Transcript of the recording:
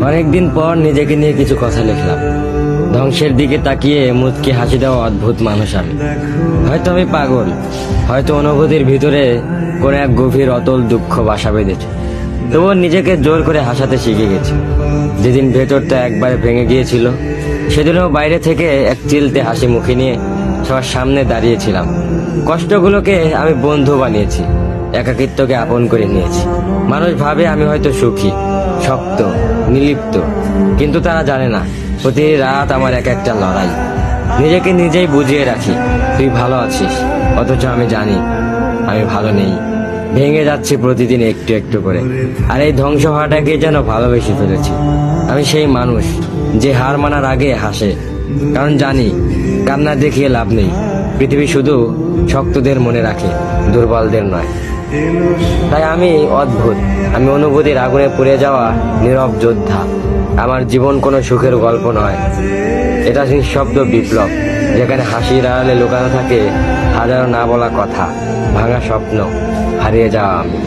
অনেকদিন পর নিজেকে নিয়ে কিছু কথা লিখলাম। ধ্বংসের দিকে তাকিয়ে মুচকি হাসি দেওয়া অদ্ভুত মানুষ আমি। হয়তো আমি পাগল, হয়তো অনুভূতির ভিতরে কোন এক গভীর অতল দুঃখ বাসা বেঁধেছে। তবুও নিজেকে জোর করে হাসাতে শিখে গেছি। যেদিন ভেতরটা একবারে ভেঙে গিয়েছিল, সেদিনও বাইরে থেকে এক চিলতে হাসি মুখে নিয়ে সবার সামনে দাঁড়িয়েছিলাম। কষ্টগুলোকে আমি বন্ধু বানিয়েছি, একাকিত্বকে আপন করে নিয়েছি। মানুষ ভাবে আমি হয়তো সুখী, শক্ত, নির্লিপ্ত, কিন্তু তারা জানে না প্রতি রাত আমার এক একটা লড়াই। নিজেকে নিজেই বুঝিয়ে রাখি তুই ভালো আছিস, অথচ আমি জানি আমি ভালো নেই। ভেঙে যাচ্ছে প্রতিদিন একটু একটু করে, আর এই ধ্বংস হওয়াটাকে যেন ভালোবেসে ফেলেছি। আমি সেই মানুষ যে হার মানার আগে হাসে, কারণ জানি কান্না দেখিয়ে লাভ নেই। পৃথিবী শুধু শক্তদের মনে রাখে, দুর্বলদের নয়। তাই আমি অদ্ভুত, আমি অনুভূতির আগুনে পুড়ে যাওয়া নীরব যোদ্ধা। আমার জীবন কোনো সুখের গল্প নয়, এটা নিঃশব্দ বিপ্লব, যেখানে হাসির আড়ালে লুকানো থাকে হাজারো না বলা কথা, ভাঙা স্বপ্ন, হারিয়ে যাওয়া আমি।